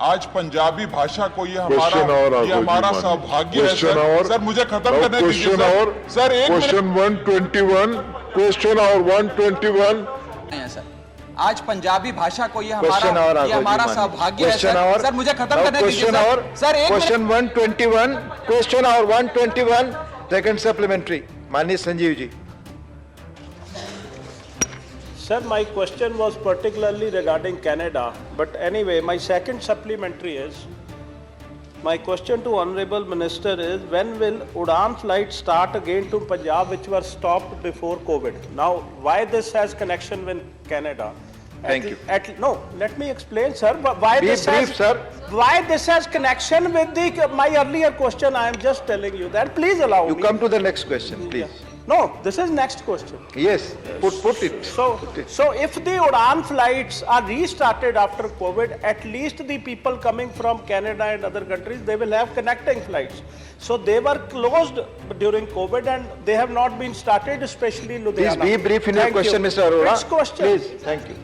आज पंजाबी भाषा को ये हमारा सौभाग्य है सर मुझे खत्म करने दीजिए सर एक क्वेश्चन 121 क्वेश्चन और 121 सर आज पंजाबी भाषा को ये हमारा सौभाग्य है सर मुझे खत्म करने दीजिए सर एक क्वेश्चन 121 क्वेश्चन और 121 सेकंड सप्लीमेंट्री माननीय Sanjeev ji. Sir, my question was particularly regarding Canada, but anyway, my second supplementary is, my question to Honorable Minister is, when will Udan flights start again to Punjab, which were stopped before COVID? Now, why this has connection with Canada? Thank you. No, let me explain, sir. Why Be this brief, has, sir. Why this has connection with my earlier question? I am just telling you that. Please allow me. You come to the next question, please. No, this is next question. Yes, put it. So if the Udan flights are restarted after COVID, at least the people coming from Canada and other countries, they will have connecting flights. So they were closed during COVID and they have not been started, especially Ludhiana. Please be brief in your question, Mr. Arora. Next question. Please, thank you.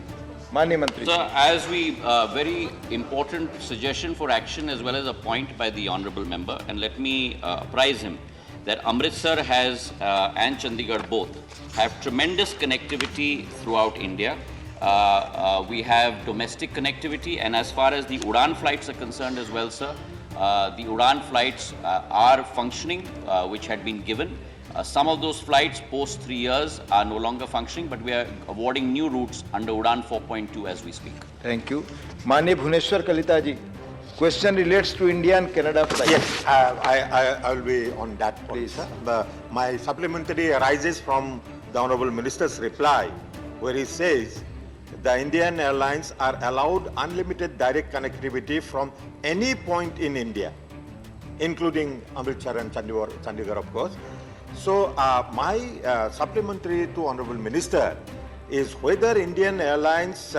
Mani Mantri. Sir, as we, very important suggestion for action as well as a point by the Honourable Member, and let me apprise him that Amritsar has and Chandigarh both have tremendous connectivity throughout India. We have domestic connectivity, and as far as the Udan flights are concerned as well, sir, the Udan flights are functioning, which had been given. Some of those flights post 3 years are no longer functioning, but we are awarding new routes under Udan 4.2 as we speak. Thank you. Mani Bhuneshwar Kalita ji. Question relates to India and Canada flights. Yes, I will be on that point, sir. My supplementary arises from the Honourable Minister's reply, where he says the Indian airlines are allowed unlimited direct connectivity from any point in India, including Amritsar and Chandigarh, of course. So my supplementary to Honourable Minister is whether Indian Airlines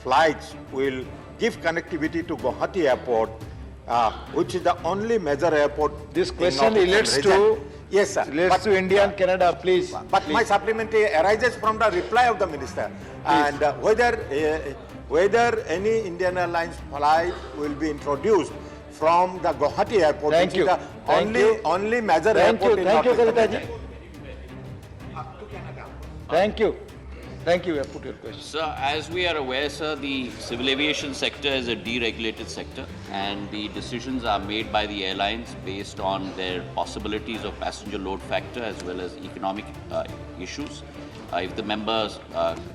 flights will give connectivity to Guwahati Airport, which is the only major airport. This question relates to, yes, sir. Relates to India and Canada, please. But my supplementary arises from the reply of the minister, and whether any Indian Airlines flight will be introduced from the Guwahati Airport, Thank which you. is the only major airport in Thank you, North Kalita ji. India. Thank you. Thank you. Put your question. Sir, as we are aware, sir, the civil aviation sector is a deregulated sector, and the decisions are made by the airlines based on their possibilities of passenger load factor as well as economic issues. If the member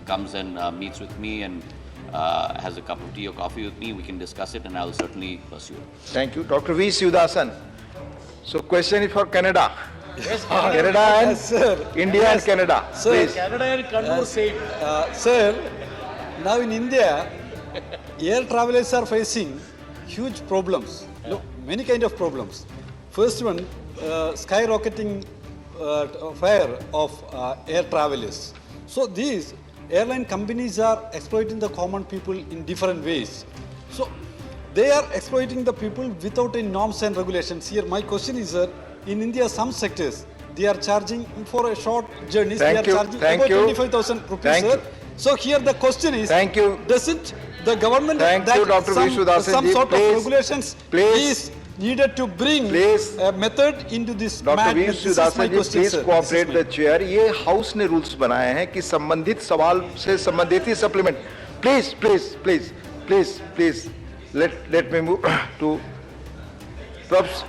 comes and meets with me and has a cup of tea or coffee with me, we can discuss it, and I will certainly pursue it. Thank you. Dr. V. Sivasan. So question is for Canada. Yes, Canada and yes, sir. India Yes. and Canada. Sir, Please. Canada and Kannur same. Sir, now in India, air travelers are facing huge problems. No, many kind of problems. First one, skyrocketing fare of air travelers. So these airline companies are exploiting the common people in different ways. So they are exploiting the people without any norms and regulations. Here my question is, sir, in India, some sectors, they are charging for a short journeys, they are charging about 25,000 rupees, sir. So here the question is, doesn't the government some sort of regulations is needed to bring a method into this madness? This is my question, please sir. cooperate the chair. ये house ने rules बनाए हैं कि संबंधित सवाल से संबंधित ही supplement. Please, let me move to Props.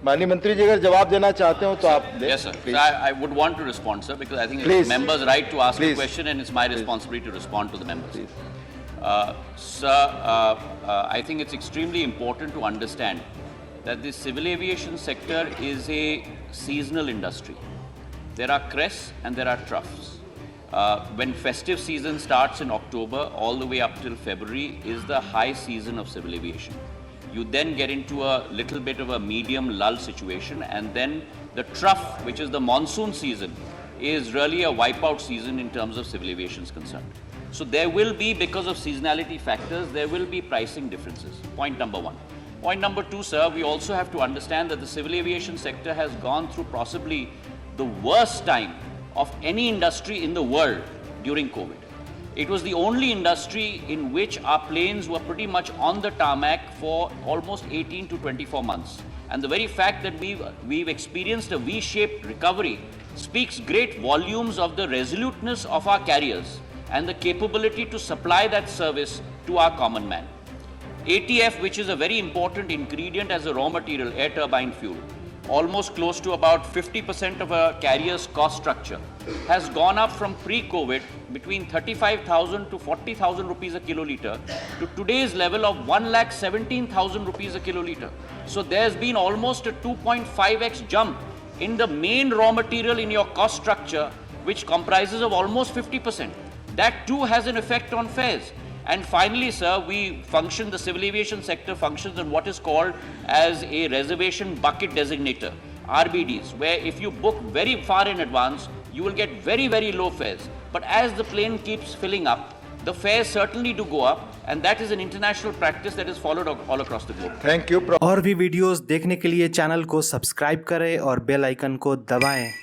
माननीय मंत्री जी अगर जवाब देना चाहते हो तो आप दें. Yes, sir. So I would want to respond, sir, because I think it's the member's right to ask a question, and it's my responsibility to respond to the members. Sir, I think it's extremely important to understand that the civil aviation sector is a seasonal industry. There are crests and there are troughs. When festive season starts in October, all the way up till February is the high season of civil aviation. You then get into a little bit of a medium lull situation, and then the trough, which is the monsoon season, is really a wipeout season in terms of civil aviation is concerned. So there will be, because of seasonality factors, there will be pricing differences. Point number one. Point number two, sir, we also have to understand that the civil aviation sector has gone through possibly the worst time of any industry in the world during COVID. It was the only industry in which our planes were pretty much on the tarmac for almost 18 to 24 months. And the very fact that we've experienced a V-shaped recovery speaks great volumes of the resoluteness of our carriers and the capability to supply that service to our common man. ATF, which is a very important ingredient as a raw material, air turbine fuel, almost close to about 50% of a carrier's cost structure, has gone up from pre-COVID between 35,000 to 40,000 rupees a kiloliter to today's level of 1,17,000 rupees a kiloliter. So there's been almost a 2.5x jump in the main raw material in your cost structure, which comprises of almost 50%. That too has an effect on fares. And finally, sir, the civil aviation sector functions on what is called as a reservation bucket designator, RBDs, where if you book very far in advance, you will get very, very low fares. But as the plane keeps filling up, the fares certainly do go up, and that is an international practice that is followed all across the globe. Thank you. और भी videos देखने के लिए channel को subscribe करें और bell icon को दबाएं।